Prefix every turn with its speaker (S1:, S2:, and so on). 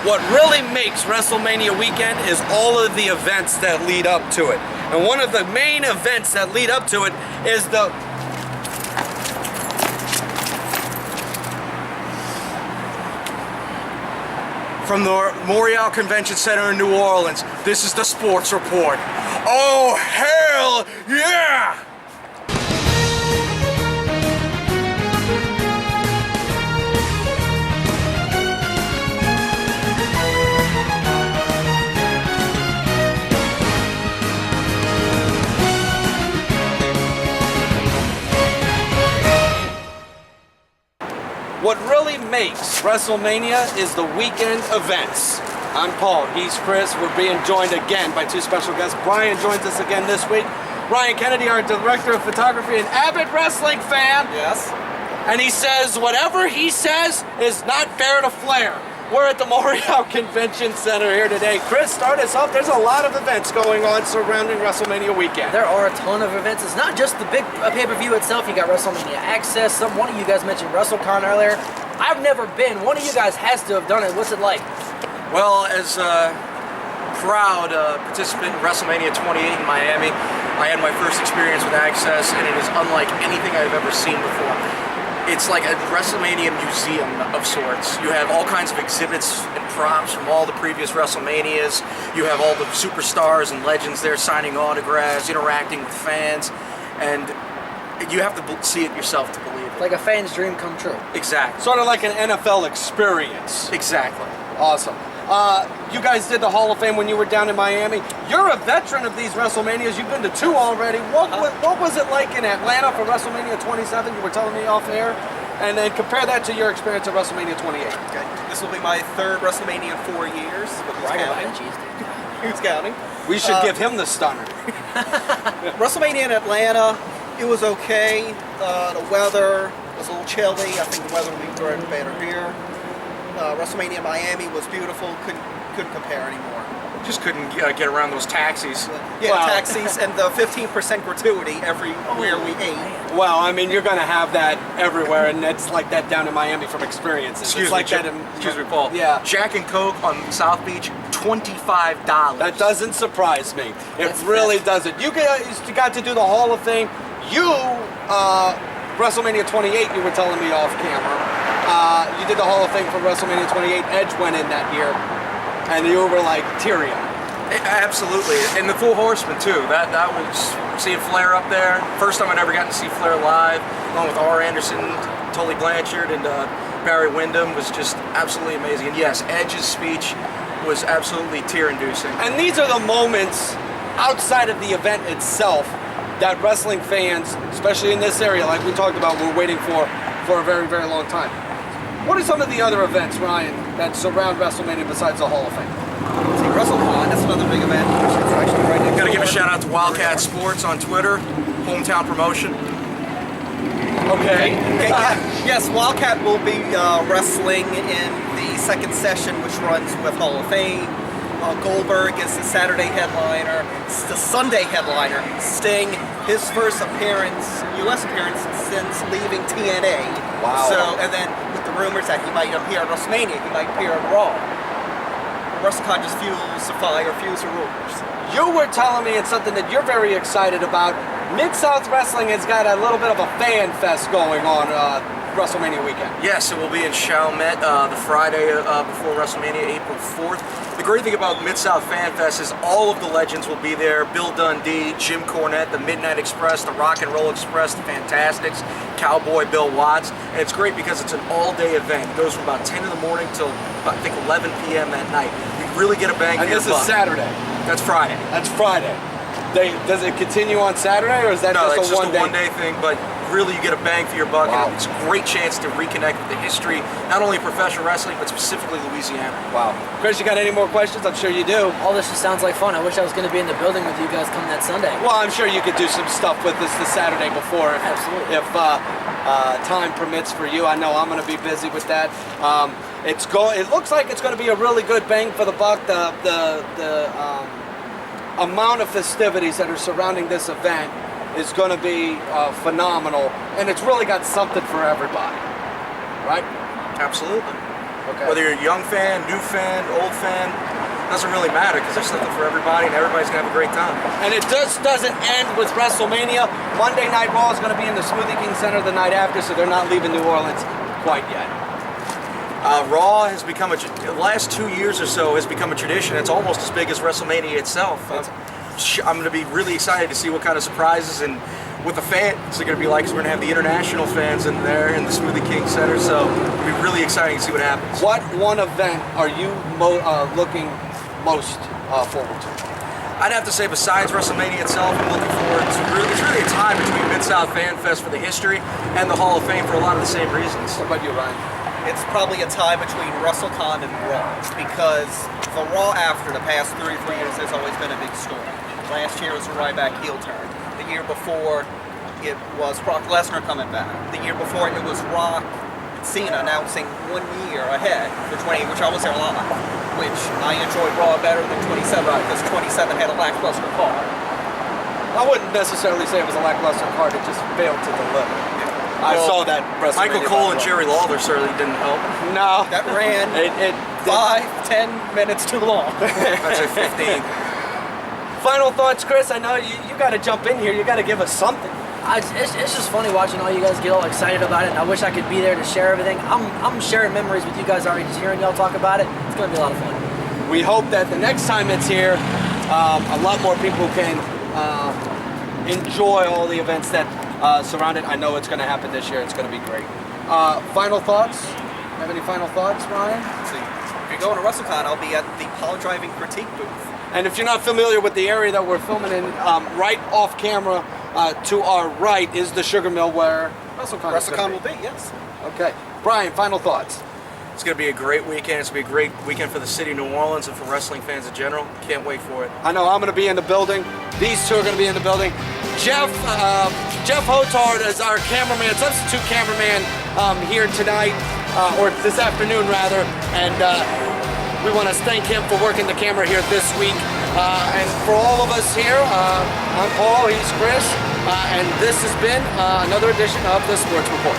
S1: What really makes WrestleMania weekend is all of the events that lead up to it. And one of the main events that lead up to it is from the Memorial Convention Center in New Orleans, this is the Sports Report. Oh, hell yeah! What really makes WrestleMania is the weekend events. I'm Paul, he's Chris. We're being joined again by two special guests. Brian joins us again this week. Brian Kennedy, our director of photography and avid wrestling fan.
S2: Yes.
S1: And he says whatever he says is not fair to Flair. We're at the Memorial Convention Center here today. Chris, start us off. There's a lot of events going on surrounding WrestleMania weekend.
S3: There are a ton of events. It's not just the big pay-per-view itself. You got WrestleMania Access. One of you guys mentioned WrestleCon earlier. I've never been. One of you guys has to have done it. What's it like?
S2: Well, as a proud participant in WrestleMania 28 in Miami, I had my first experience with Access, and it is unlike anything I've ever seen before. It's like a WrestleMania museum of sorts. You have all kinds of exhibits and props from all the previous WrestleManias. You have all the superstars and legends there signing autographs, interacting with fans, and you have to see it yourself to believe it.
S3: Like a fan's dream come true.
S2: Exactly.
S1: Sort of like an NFL experience.
S2: Exactly.
S1: Awesome. You guys did the Hall of Fame when you were down in Miami. You're a veteran of these WrestleManias. You've been to two already. What was it like in Atlanta for WrestleMania 27? You were telling me off air. And then compare that to your experience at WrestleMania 28.
S4: Okay. This will be my third WrestleMania in 4 years. Who's counting?
S1: We should give him the stunner.
S4: WrestleMania in Atlanta, it was okay. The weather was a little chilly. I think the weather will be better here. WrestleMania in Miami was beautiful. Couldn't compare anymore.
S2: Just couldn't get around those taxis.
S4: Yeah, taxis and the 15% gratuity everywhere we ate.
S1: Well, I mean, you're going to have that everywhere, and it's like that down in Miami from experiences.
S2: Excuse me, Paul.
S1: Yeah.
S2: Jack and Coke on South Beach, $25.
S1: That doesn't surprise me. It really doesn't. You got to do the Hall of Fame. WrestleMania 28, you were telling me off camera. You did the Hall of Fame for WrestleMania 28. Edge went in that year, and you were like teary-eyed.
S2: Absolutely, and the Full Horsemen too. That was seeing Flair up there. First time I'd ever gotten to see Flair live, along with R. Anderson, Tully Blanchard, and Barry Windham was just absolutely amazing. And yes, Edge's speech was absolutely tear-inducing.
S1: And these are the moments outside of the event itself that wrestling fans, especially in this area, like we talked about, were waiting for a very, very long time. What are some of the other events, Ryan, that surround WrestleMania besides the Hall of Fame?
S4: See, WrestleCon, that's another big event.
S2: Got to give a shout out to Wildcat Sports on Twitter, hometown promotion.
S1: Okay.
S4: Yes, Wildcat will be wrestling in the second session, which runs with Hall of Fame. Goldberg is the Saturday headliner. It's the Sunday headliner. Sting, his first appearance, U.S. appearance since leaving TNA.
S1: Wow.
S4: So, and then with the rumors that he might appear at WrestleMania, he might appear at Raw. WrestleCon just fuels the fire, fuels the rumors.
S1: You were telling me it's something that you're very excited about. Mid-South Wrestling has got a little bit of a fan fest going on WrestleMania weekend.
S2: Yes, it will be in Chalmette the Friday before WrestleMania, April 4th. The great thing about Mid-South Fan Fest is all of the legends will be there. Bill Dundee, Jim Cornette, the Midnight Express, the Rock and Roll Express, the Fantastics, Cowboy Bill Watts. And it's great because it's an all-day event. It goes from about 10 in the morning till I think 11 p.m. that night. You really get a bang for your buck.
S1: And this is Saturday.
S2: That's Friday.
S1: That's Friday. Does it continue on Saturday, or is that just a one-day?
S2: No, it's just a one-day thing, but really you get a bang for your buck.
S1: Wow.
S2: And it's a great chance to reconnect with the history, not only of professional wrestling, but specifically Louisiana.
S1: Wow. Chris, you got any more questions? I'm sure you do.
S3: All this just sounds like fun. I wish I was going to be in the building with you guys come that Sunday.
S1: Well, I'm sure you could do some stuff with us the Saturday before.
S3: Absolutely.
S1: If time permits for you. I know I'm going to be busy with that. It looks like it's going to be a really good bang for the buck. The amount of festivities that are surrounding this event is going to be phenomenal, and it's really got something for everybody, right?
S2: Absolutely.
S3: Okay.
S2: Whether you're a young fan, new fan, old fan, doesn't really matter because there's something for everybody and everybody's gonna have a great time.
S1: And it just doesn't end with WrestleMania. Monday Night Raw is going to be in the Smoothie King Center the night after, so they're not leaving New Orleans quite yet.
S2: Raw has become the last 2 years or so has become a tradition. It's almost as big as WrestleMania itself. I'm going to be really excited to see what kind of surprises and what the fans are going to be like, because we're going to have the international fans in there in the Smoothie King Center, so it'll be really exciting to see what happens.
S1: What one event are you looking most forward to?
S2: I'd have to say, besides WrestleMania itself, I'm looking forward to it's really a time between Mid-South Fan Fest for the history and the Hall of Fame for a lot of the same reasons.
S1: What about you, Ryan?
S4: It's probably a tie between WrestleCon and Raw, because the Raw after the past 3 or 4 years has always been a big story. Last year was a Ryback heel turn. The year before it was Brock Lesnar coming back. The year before it was Rock and Cena announcing 1 year ahead for 20, which I was there live, which I enjoyed Raw better than 27 because 27 had a lackluster card.
S1: I wouldn't necessarily say it was a lackluster card, it just failed to deliver. I saw that WrestleMania.
S2: Michael Cole and Jerry Lawler certainly didn't help.
S1: No.
S4: That ran
S1: It
S4: 5-10 minutes too long.
S2: I'd say 15.
S1: Final thoughts, Chris? I know you got to jump in here. You got to give us something.
S3: It's just funny watching all you guys get all excited about it, and I wish I could be there to share everything. I'm sharing memories with you guys already, just hearing y'all talk about it. It's going to be a lot of fun.
S1: We hope that the next time it's here, a lot more people can enjoy all the events that surround it. I know it's going to happen this year. It's going to be great. Final thoughts? Have any final thoughts, Ryan?
S4: See, if you're going to WrestleCon, I'll be at the Paul Driving Critique booth.
S1: And if you're not familiar with the area that we're filming in, right off camera to our right is the Sugar Mill where
S4: WrestleCon will be, yes.
S1: Okay. Brian, final thoughts?
S2: It's going to be a great weekend. It's going to be a great weekend for the city of New Orleans and for wrestling fans in general. Can't wait for it.
S1: I know I'm going to be in the building. These two are going to be in the building. Jeff Hotard is our cameraman, substitute cameraman here tonight, or this afternoon rather, and we want to thank him for working the camera here this week. And for all of us here, I'm Paul, he's Chris, and this has been another edition of the Sports Report.